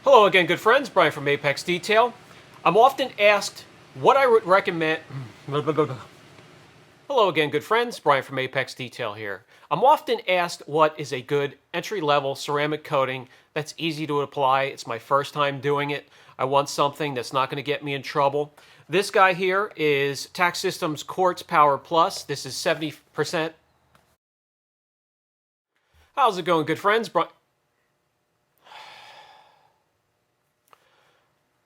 Hello again, good friends. Brian from Apex Detail. I'm often asked what I would recommend. Hello again, good friends. Brian from Apex Detail here. I'm often asked what is a good entry-level ceramic coating that's easy to apply. It's my first time doing it. I want something that's not going to get me in trouble. This guy here is TAC Solutions Quartz Power Plus. This is 70%. How's it going, good friends?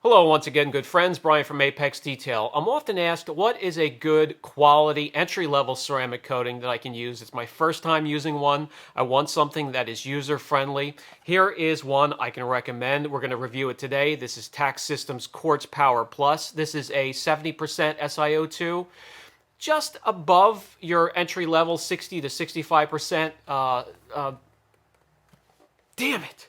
Hello once again, good friends. Brian from Apex Detail. I'm often asked what is a good quality entry-level ceramic coating that I can use. It's my first time using one. I want something that is user-friendly. Here is one I can recommend. We're going to review it today. This is TAC Solutions Quartz Power Plus. This is a 70% SiO2. Just above your entry-level 60 to 65%. Damn it!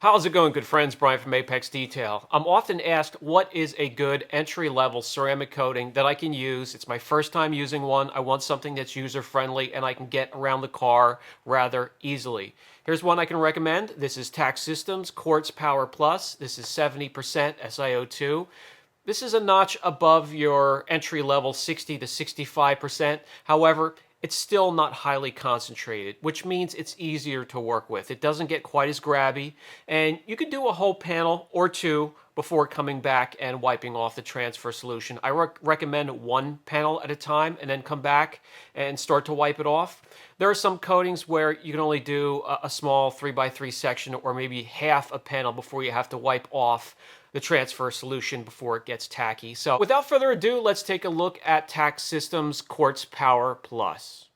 How's it going, good friends? Brian from Apex Detail. I'm often asked what is a good entry-level ceramic coating that I can use. It's my first time using one. I want something that's user-friendly and I can get around the car rather easily. Here's one I can recommend. This is TAC Solutions Quartz Power Plus. This is 70% SiO2. This is a notch above your entry-level 60 to 65%. However, it's still not highly concentrated, which means it's easier to work with. It doesn't get quite as grabby, and you can do a whole panel or two before coming back and wiping off the transfer solution. I recommend one panel at a time and then come back and start to wipe it off. There are some coatings where you can only do a small 3x3 section or maybe half a panel before you have to wipe off the transfer solution before it gets tacky. So without further ado, let's take a look at TAC Solutions Quartz Power Plus.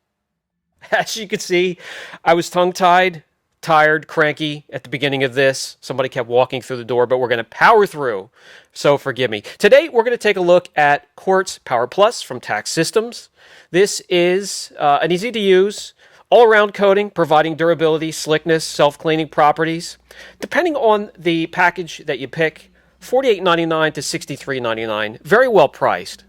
As you can see, I was tongue-tied, tired, cranky at the beginning of this. Somebody kept walking through the door, but we're going to power through, so forgive me. Today, we're going to take a look at Quartz Power Plus from TAC Solutions. This is an easy-to-use, all-around coating, providing durability, slickness, self-cleaning properties. Depending on the package that you pick, $48.99 to $63.99. Very well priced.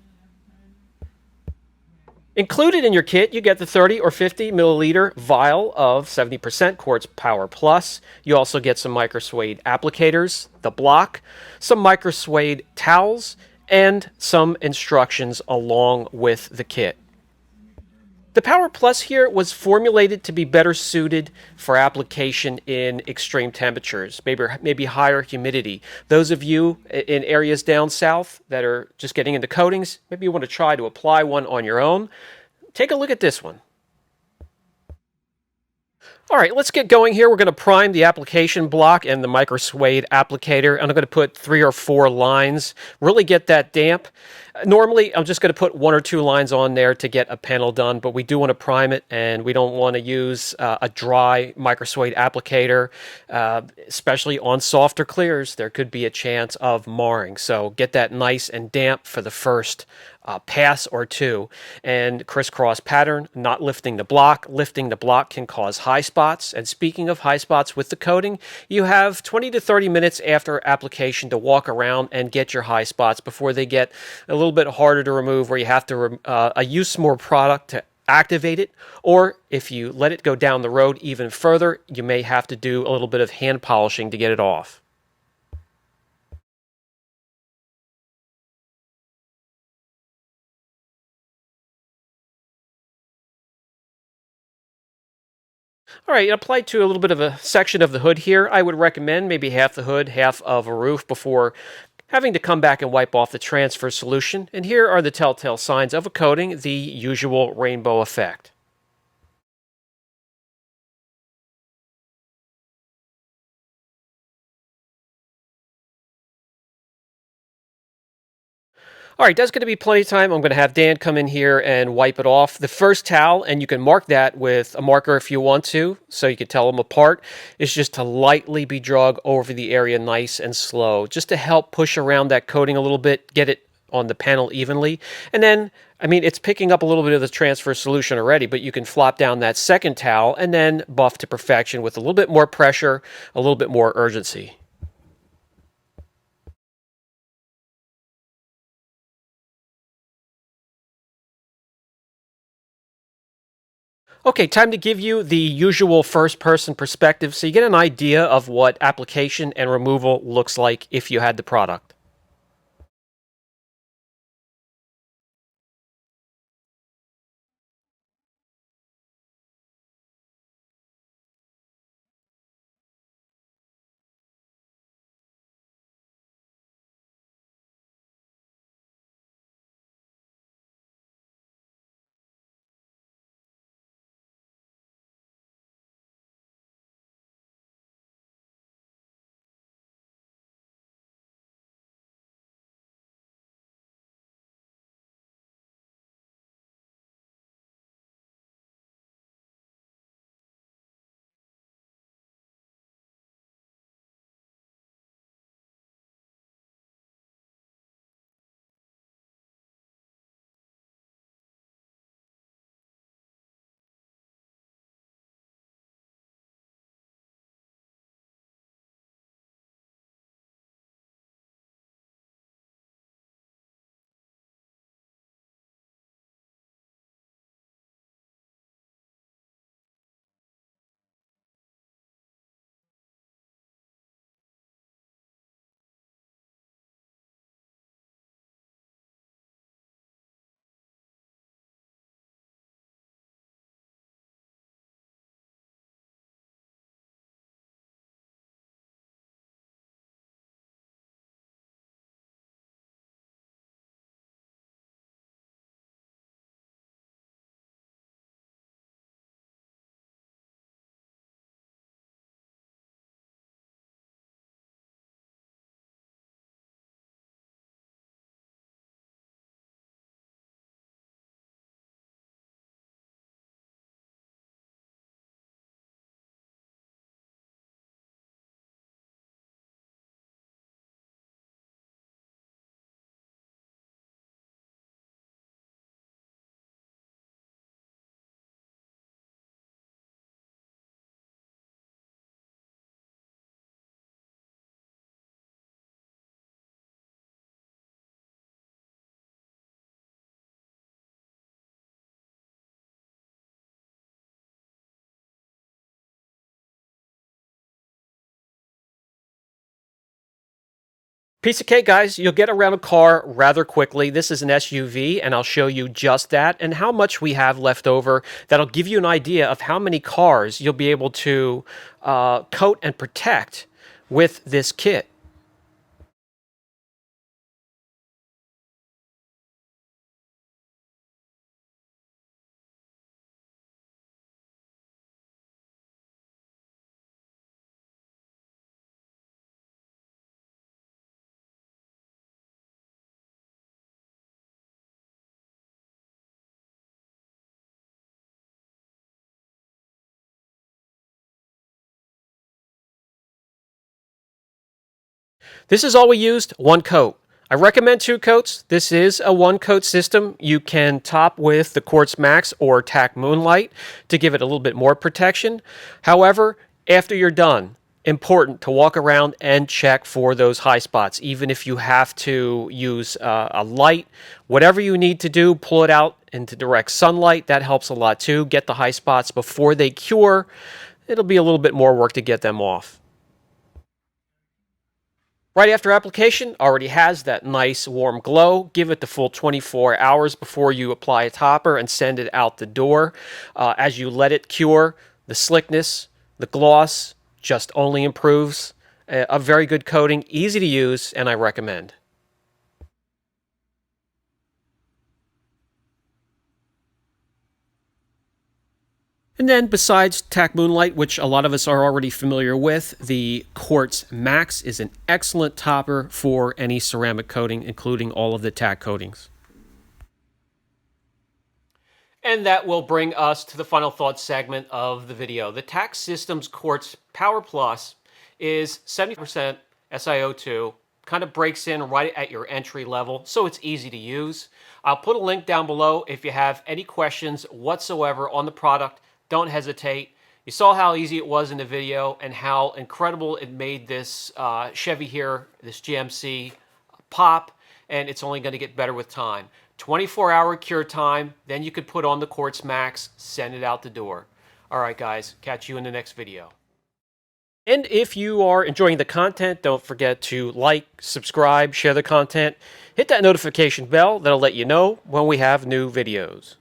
Included in your kit, you get the 30 or 50 milliliter vial of 70% Quartz Power Plus. You also get some microsuede applicators, the block, some microsuede towels, and some instructions along with the kit. The Power Plus here was formulated to be better suited for application in extreme temperatures, maybe higher humidity. Those of you in areas down south that are just getting into coatings, maybe you want to try to apply one on your own. Take a look at this one. All right, let's get going here. We're going to prime the application block and the microsuede applicator. I'm going to put 3 or 4 lines, really get that damp. Normally, I'm just going to put 1 or 2 lines on there to get a panel done, but we do want to prime it, and we don't want to use a dry microsuede applicator, especially on softer clears. There could be a chance of marring, so get that nice and damp for the first pass or two. And crisscross pattern, not lifting the block. Lifting the block can cause high spots. And speaking of high spots with the coating, you have 20 to 30 minutes after application to walk around and get your high spots before they get a little bit harder to remove, where you have to use more product to activate it, or if you let it go down the road even further, you may have to do a little bit of hand polishing to get it off. All right, applied to a little bit of a section of the hood here. I would recommend maybe half the hood, half of a roof before having to come back and wipe off the transfer solution. And here are the telltale signs of a coating, the usual rainbow effect. All right, that's going to be plenty of time. I'm going to have Dan come in here and wipe it off. The first towel, and you can mark that with a marker if you want to, so you can tell them apart, is just to lightly be drug over the area nice and slow, just to help push around that coating a little bit, get it on the panel evenly. And then, I mean, it's picking up a little bit of the transfer solution already, but you can flop down that second towel and then buff to perfection with a little bit more pressure, a little bit more urgency. Okay, time to give you the usual first-person perspective so you get an idea of what application and removal looks like if you had the product. Piece of cake, guys. You'll get around a car rather quickly. This is an SUV, and I'll show you just that and how much we have left over. That'll give you an idea of how many cars you'll be able to coat and protect with this kit. This is all we used, one coat. I recommend two coats. This is a one coat system. You can top with the Quartz Max or TAC Moonlight to give it a little bit more protection. However, after you're done, important to walk around and check for those high spots. Even if you have to use a light, whatever you need to do, pull it out into direct sunlight. That helps a lot too. Get the high spots before they cure. It'll be a little bit more work to get them off. Right after application, already has that nice warm glow. Give it the full 24 hours before you apply a topper and send it out the door. As you let it cure, the slickness, the gloss just only improves. A very good coating, easy to use, and I recommend. And then besides TAC Moonlight, which a lot of us are already familiar with, the Quartz Max is an excellent topper for any ceramic coating, including all of the TAC coatings. And that will bring us to the final thoughts segment of the video. The TAC Systems Quartz Power Plus is 70% SiO2, kind of breaks in right at your entry level, so it's easy to use. I'll put a link down below if you have any questions whatsoever on the product. Don't hesitate. You saw how easy it was in the video and how incredible it made this Chevy here, this GMC, pop, and it's only going to get better with time. 24-hour cure time, then you could put on the Quartz Max, send it out the door. All right, guys, catch you in the next video. And if you are enjoying the content, don't forget to like, subscribe, share the content, hit that notification bell that'll let you know when we have new videos.